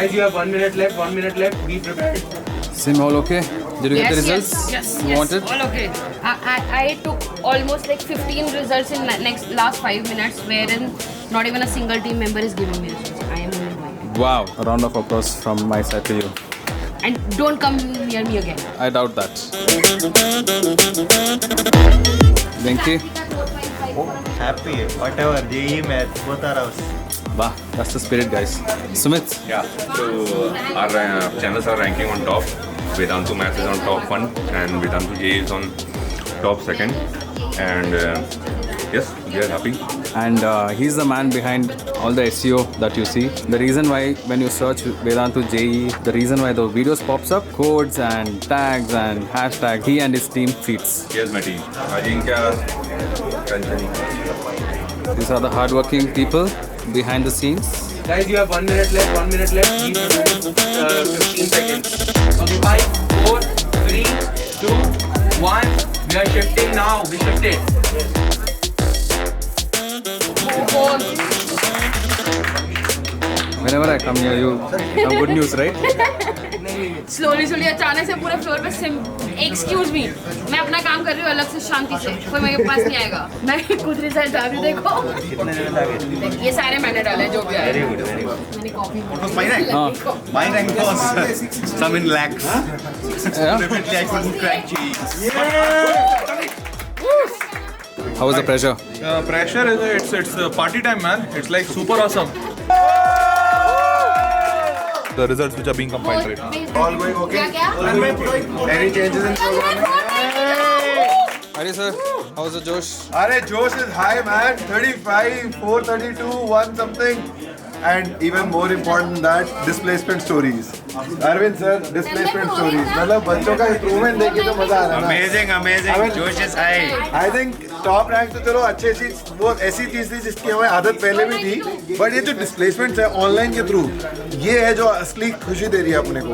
Guys, you have 1 minute left. 1 minute left. Be prepared. Sim, all okay? Did you get the results Yes, you wanted? all okay. I took almost like 15 results in last 5 minutes, wherein not even a single team member is giving me results. I am only one. Wow. A round of applause from my side to you. And don't come near me again. I doubt that. Venki? Happy, whatever, JEE maths, both are ours. Wow, that's the spirit, guys. Sumit? Yeah, so our channels are ranking on top. Vedantu Maths is on top 1 and Vedantu J is on top 2nd. And yes, we are happy. And he's the man behind all the SEO that you see. The reason why when you search Vedantu JE, the reason why the videos pops up, codes and tags and hashtags, he and his team feeds. Here's my team. Ajinkya, Ranjani. These are the hardworking people behind the scenes. Guys, you have 1 minute left. 1 minute left. Be prepared. 15 seconds. Okay, 5, 4, 3, 2, 1. We are shifting now. We shifted. Whenever I come here, you have good news, right? Slowly अचानक से पूरे floor पे excuse me, मैं अपना काम कर रही हूँ अलग से शांति से, कोई मेरे पास नहीं आएगा। मैं खुद रिजल्ट डाल रही हूँ, देखो ये सारे मैंने डाले जो भी आए। मैंने copy My rank was some in lakhs. Definitely I couldn't crack JEE. How was the pressure? Pressure is it's party time, man. It's like super awesome. The results which are being compiled right now. All going okay? Any changes in program? Hari sir, how's the Josh? Arey, Josh is high, man. 35, 432, 1 something. And even more important than that, displacement stories. Arvind sir, displacement stories. मतलब बच्चों का improvement देख के तो मजा आ रहा है ना. Amazing, amazing. I mean, Josh is high. I think top rank तो चलो अच्छी चीज, वो ऐसी चीज थी जिसकी हमें आदत पहले भी थी. But ये जो displacements है online के through, ये है जो असली खुशी दे रही है अपने को.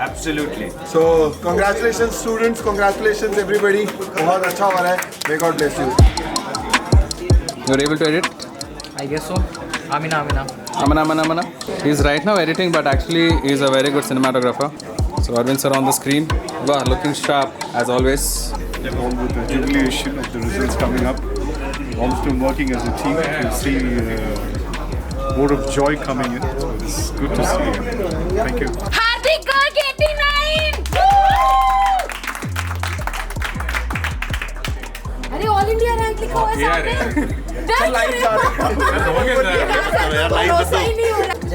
Absolutely. So congratulations students, congratulations everybody. बहुत अच्छा हो रहा है. May God bless you. You're able to edit? I guess so. Amina. Amana. He's right now editing, but actually he's a very good cinematographer. So Arvind sir on the screen. Wow, looking sharp as always. All with the jubilation of the results coming up. All still working as a team to see more of joy coming in. So it's good to see. Thank you. हार्दिक गर्ग 89। अरे all India rank लिखा हुआ है सामने।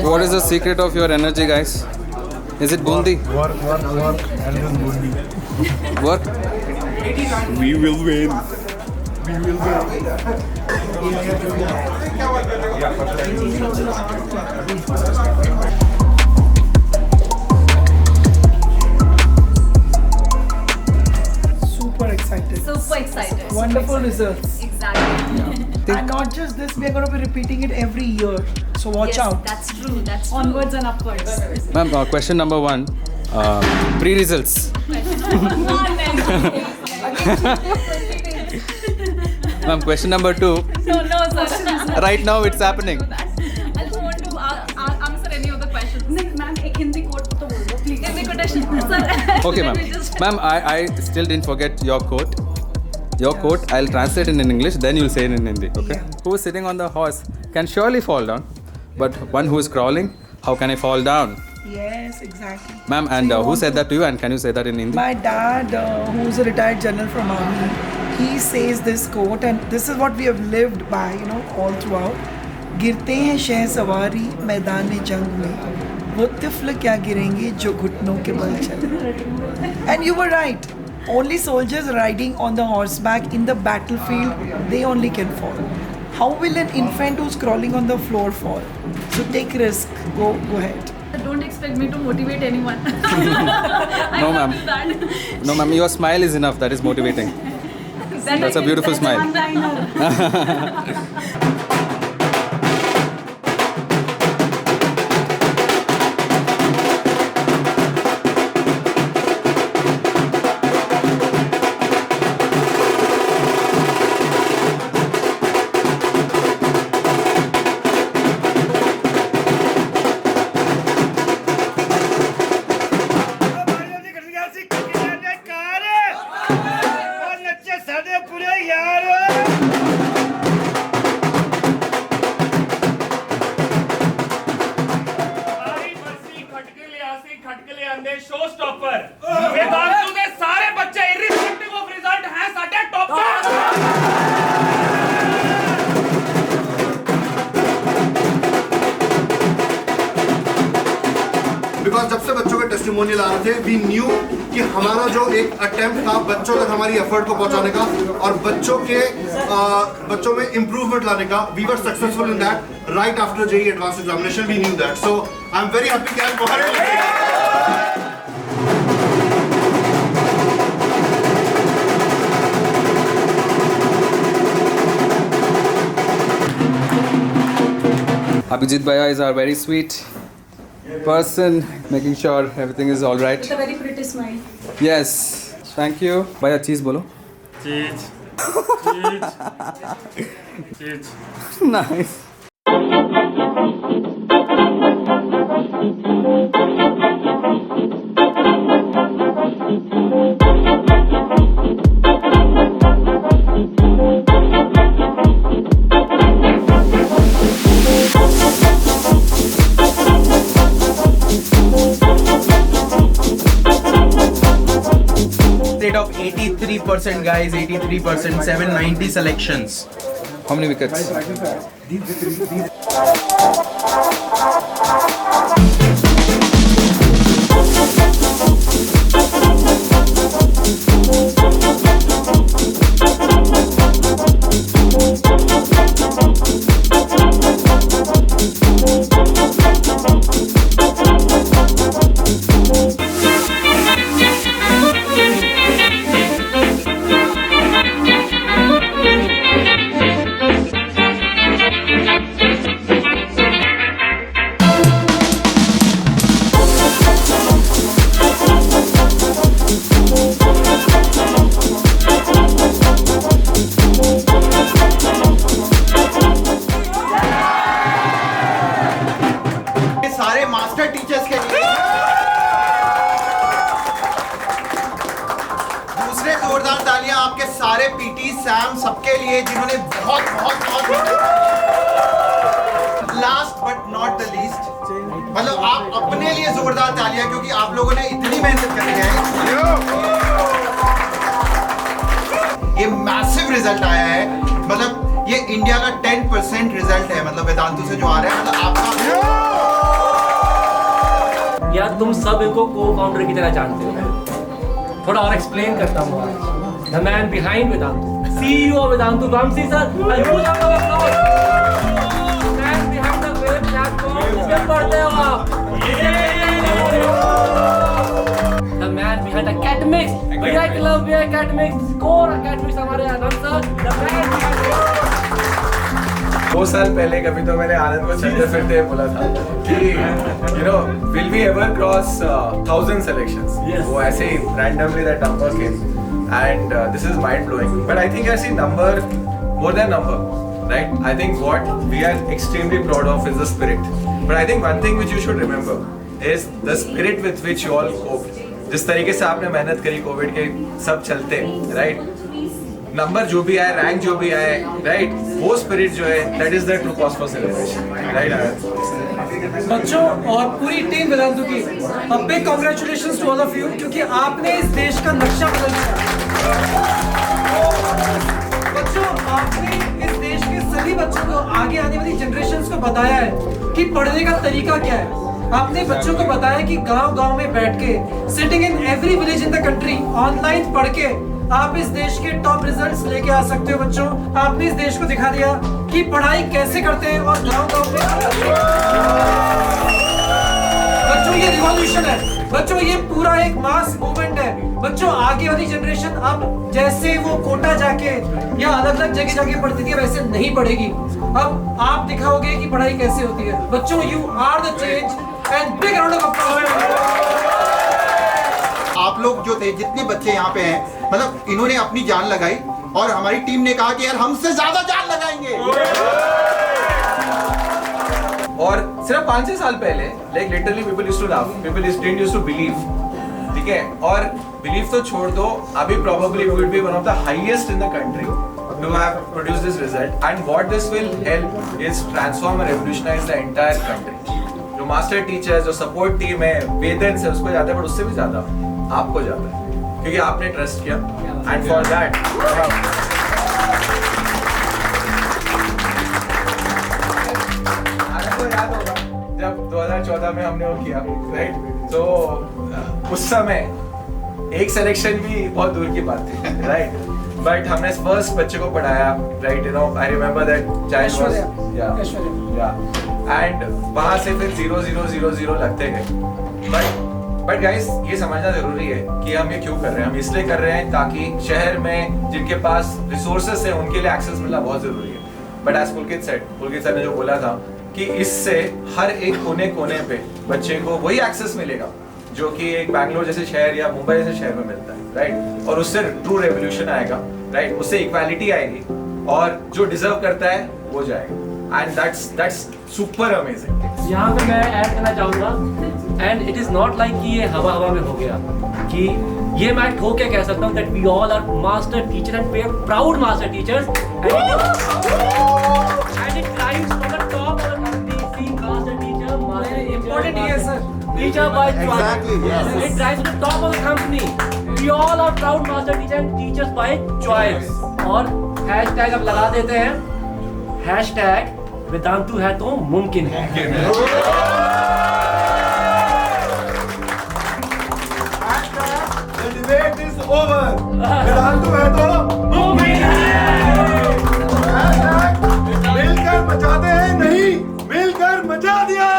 What is the secret of your energy, guys? Is it bundi? Work, and then bundi. Work? We will win. We will win. Super excited. Wonderful results. Exactly. And not just this, we are going to be repeating it every year. So watch out. That's true. That's true. Onwards and upwards. Ma'am, question number 1. Pre-results. Ma'am, question number 2. No, sir. Right now it's happening. I don't want to answer any of the questions. Ma'am, एक Hindi quote तो बोल दो, please. Hindi quotation, sir. Okay, ma'am. Ma'am, I still didn't forget your quote. Your quote, I'll translate it in English, then you'll say it in Hindi, okay? Who is sitting on the horse can surely fall down, but one who is crawling, how can I fall down? Yes, exactly. Ma'am, and who said that to you, and can you say that in Hindi? My dad, who's a retired general from army, he says this quote, and this is what we have lived by, all throughout. गिरते हैं शह सवारी मैदान जंग में, वो तिफल क्या गिरेंगे जो घुटनों के बल चले. And you were right. Only soldiers riding on the horseback in the battlefield, they only can fall. How will an infant who's crawling on the floor fall? So take risk. Go ahead. Don't expect me to motivate anyone. No, ma'am. No, ma'am. Your smile is enough. That is motivating. That's a beautiful smile. Testimonial आ रहे थे, we knew कि हमारा जो एक attempt था बच्चों तक हमारी एफर्ट को पहुंचाने का और बच्चों में इम्प्रूवमेंट लाने का, we were successful in that right after JEE advance examination, we knew that. So I am very happy कि I am Abhijit Bhaiya is our very sweet person, making sure everything is all right. With a very pretty smile. Yes, thank you. Bhaiya, cheese bolo. Cheese. Cheese. Nice. Of 83% guys, 83%, 790 selections. How many wickets? सारे master teachers के लिए दूसरे जोरदार तालियां आपके सारे PT Sam सबके लिए जिन्होंने बहुत बहुत बहुत last but not the least, मतलब आप अपने लिए जोरदार तालियां क्योंकि आप लोगों ने इतनी मेहनत करी है. ये मैसिव रिजल्ट आया है, मतलब ये इंडिया का 10% रिजल्ट है, मतलब वेदांतु से जो आ रहा है, मतलब आपका या तुम सब इनको को फाउंडर की तरह जानते हो. थोड़ा और एक्सप्लेन करता हूँ आज. The man behind Vedantu, CEO Vedantu Vamsi sir. Man behind the web platform जिसमें पढ़ते हो आप. द मैन बिहाइंड एकेडमिक्स, भैया एकलव्य एकेडमिक्स, स्कोर एकेडमिक्स हमारे आनंद सर. द मैन 2 साल पहले कभी तो मैंने आनंद को चलते फिरते बोला था कि you know will we ever cross 1000 selections. वो ऐसे ही randomly that number came and this is mind blowing, but I think I see number more than number, right? I think what we are extremely proud of is the spirit, but I think one thing which you should remember is the spirit with which you all cope. जिस तरीके से आपने मेहनत करी Covid के सब चलते, right? Number जो भी आए, रैंक जो भी आए, राइट, वो स्पिरिट जो है that is the true cause for celebration, right? बच्चों और पूरी टीम वेदांतु की a big congratulations to all of you, क्योंकि आपने इस देश का नक्शा बदल दिया. बच्चों, आपने इस देश के सभी बच्चों को, आगे आने वाली जनरेशंस को बताया है कि पढ़ने का तरीका क्या है. आपने बच्चों को बताया कि गांव-गांव में बैठ के, sitting in every village in the country, online पढ़ के आप इस देश के टॉप रिजल्ट्स लेके आ सकते हो. बच्चों, आपने इस देश को दिखा दिया कि पढ़ाई कैसे करते हैं और गांव-गांव में. बच्चों, ये रिवॉल्यूशन है. बच्चों, ये पूरा एक मास मूवमेंट है. बच्चों, आगे वाली जनरेशन अब जैसे वो कोटा जाके या अलग अलग जगह जाके पढ़ती थी वैसे नहीं पढ़ेगी. अब आप दिखाओगे कि पढ़ाई कैसे होती है. बच्चों, you are the change and big round of applause. आप लोग जो थे, जितने बच्चे यहाँ पे हैं, मतलब इन्होंने अपनी जान लगाई और हमारी टीम ने कहा कि यार हमसे ज्यादा जान लगाएंगे. और सिर्फ 5-6 साल पहले like literally people used to laugh, people didn't used to believe, ठीक है? और बिलीव तो छोड़ दो, अभी probably we will be one of the highest in the country to have produced this result, and what this will help is transform and revolutionize the entire country. जो master teachers, जो support team है, वेदन से उसको जाता है, पर उससे भी ज्यादा आपको जाता है, क्योंकि आपने ट्रस्ट किया, एंड फॉर दैट आपको याद होगा जब 2014 में हमने वो किया, राइट? तो उस समय एक सिलेक्शन भी बहुत दूर की बात थी, राइट? बट हमने फर्स्ट बच्चे को पढ़ाया, right? You know, I remember that child was, या एंड वहां से फिर 0 0 0 0 लगते गए। बट गाइस, ये समझना जरूरी है कि हम ये क्यों कर रहे हैं। हम इसलिए कर रहे हैं ताकि शहर में जिनके पास रिसोर्सेस है उनके लिए एक्सेस मिलना बहुत जरूरी है। बट एज पुलकित सर ने जो बोला था कि इससे हर एक कोने कोने पे बच्चे को वही एक्सेस मिलेगा जो कि एक बैंगलोर जैसे शहर या मुंबई जैसे शहर में मिलता है, राइट? और उससे ट्रू रेवोल्यूशन आएगा, राइट? उससे इक्वालिटी आएगी और जो डिजर्व करता है वो जाएगा। And that's super amazing. यहाँ पे मैं ऐड करना चाहूँगा, and it is not like कि ये हवा में हो गया, कि ये मैं ठोक के कह सकता हूँ that we all are master teacher and we are proud master teachers, and it climbs from the top of the company, see master teacher, important ये है sir, teacher by choice. It drives to the top of the company. We all are proud master teacher and teachers by choice. और hashtag अब लगा देते हैं, hashtag Vedantu है तो मुमकिन है। The debate is over. Vedantu है तो मुमकिन है। मिलकर मचाते हैं, नहीं मिलकर मचा दिया।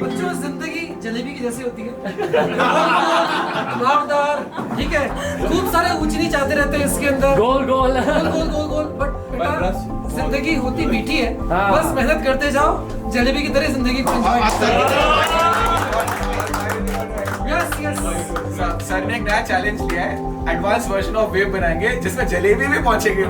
बच्चों, जिंदगी जलेबी की जैसी होती है, घुमावदार, ठीक है, खूब सारे ऊंच नीच आते रहते हैं इसके अंदर, गोल गोल बट बेटा जिंदगी होती मीठी है, बस मेहनत करते जाओ, जलेबी की तरह जिंदगी को एंजॉय करो। यस सर ने एक नया चैलेंज लिया है, एडवांस वर्जन ऑफ वेव बनाएंगे जिसमें जलेबी भी पहुंचेगी।